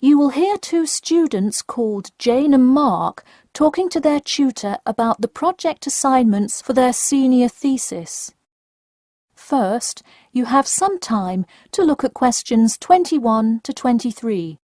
You will hear two students called Jane and Mark talking to their tutor about the project assignments for their senior thesis. First, you have some time to look at questions 21 to 23.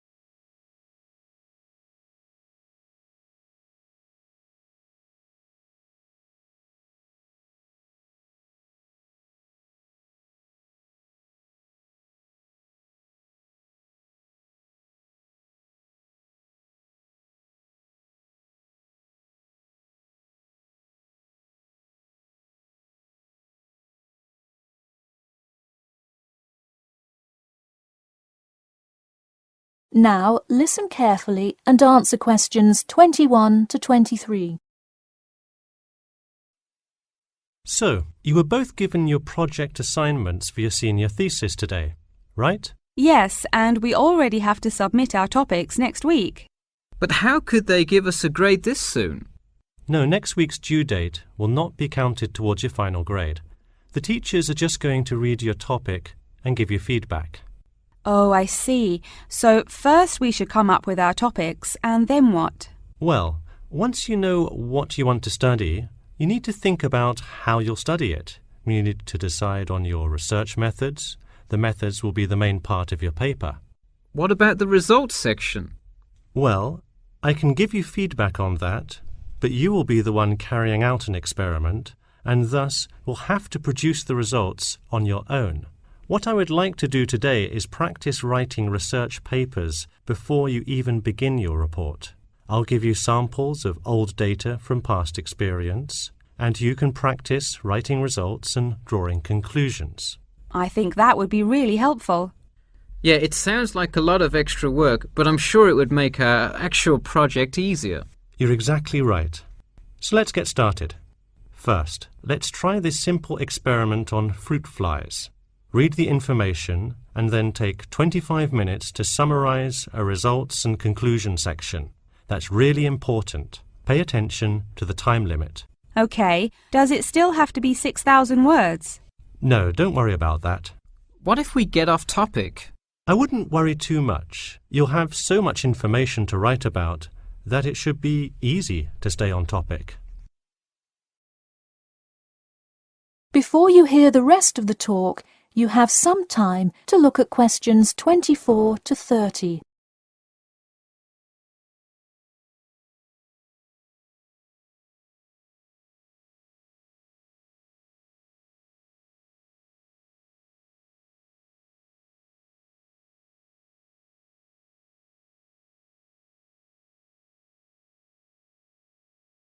Now listen carefully and answer questions 21 to 23. So, you were both given your project assignments for your senior thesis today, right? Yes, and we already have to submit our topics next week. But how could they give us a grade this soon? No, next week's due date will not be counted towards your final grade. The teachers are just going to read your topic and give you feedback. Oh, I see. So first we should come up with our topics, and then what? Well, once you know what you want to study, you need to think about how you'll study it. You need to decide on your research methods. The methods will be the main part of your paper. What about the results section? Well, I can give you feedback on that, but you will be the one carrying out an experiment, and thus will have to produce the results on your own. What I would like to do today is practice writing research papers before you even begin your report. I'll give you samples of old data from past experience, and you can practice writing results and drawing conclusions. I think that would be really helpful. Yeah, it sounds like a lot of extra work, but I'm sure it would make our actual project easier. You're exactly right. So let's get started. First, let's try this simple experiment on fruit flies. Read the information and then take 25 minutes to summarize a results and conclusion section. That's really important. Pay attention to the time limit. OK, does it still have to be 6,000 words? No, don't worry about that. What if we get off topic? I wouldn't worry too much. You'll have so much information to write about that it should be easy to stay on topic. Before you hear the rest of the talk, you have some time to look at questions 24 to 30.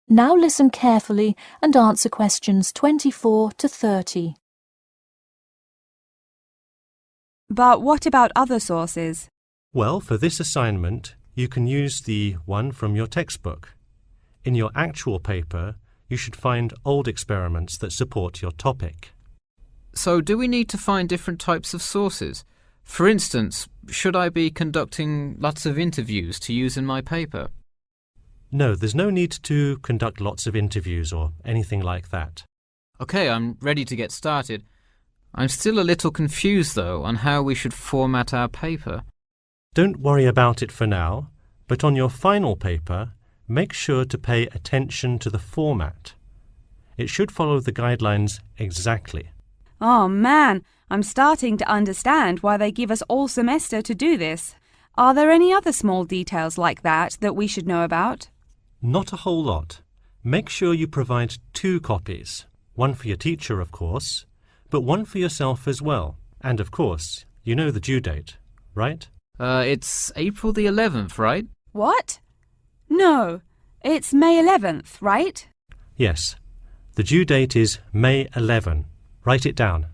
Now listen carefully and answer questions 24 to 30. But what about other sources? Well, for this assignment, you can use the one from your textbook. In your actual paper, you should find old experiments that support your topic. So do we need to find different types of sources? For instance, should I be conducting lots of interviews to use in my paper? No, there's no need to conduct lots of interviews or anything like that. OK, I'm ready to get started. I'm still a little confused, though, on how we should format our paper. Don't worry about it for now, but on your final paper, make sure to pay attention to the format. It should follow the guidelines exactly. Oh man, I'm starting to understand why they give us all semester to do this. Are there any other small details like that we should know about? Not a whole lot. Make sure you provide 2 copies. One for your teacher, of course, but one for yourself as well. And of course, you know the due date, right? It's April the 11th, right? What? No, it's May 11th, right? Yes. The due date is May 11. Write it down.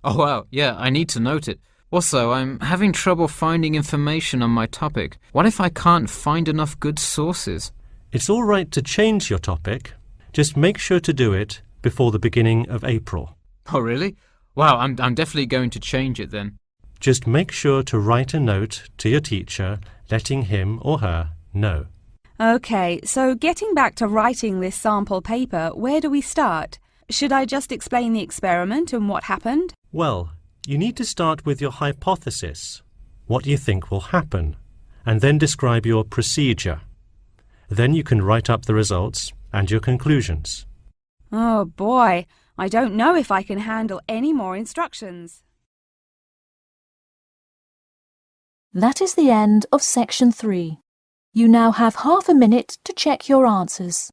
Oh wow, yeah, I need to note it. Also, I'm having trouble finding information on my topic. What if I can't find enough good sources? It's all right to change your topic. Just make sure to do it before the beginning of April. Oh really? Wow, I'm definitely going to change it then. Just make sure to write a note to your teacher letting him or her know. OK, so getting back to writing this sample paper, where do we start? Should I just explain the experiment and what happened? Well, you need to start with your hypothesis. What do you think will happen? and then describe your procedure. Then you can write up the results and your conclusions. Oh boy, I don't know if I can handle any more instructions. That is the end of section 3. You now have half a minute to check your answers.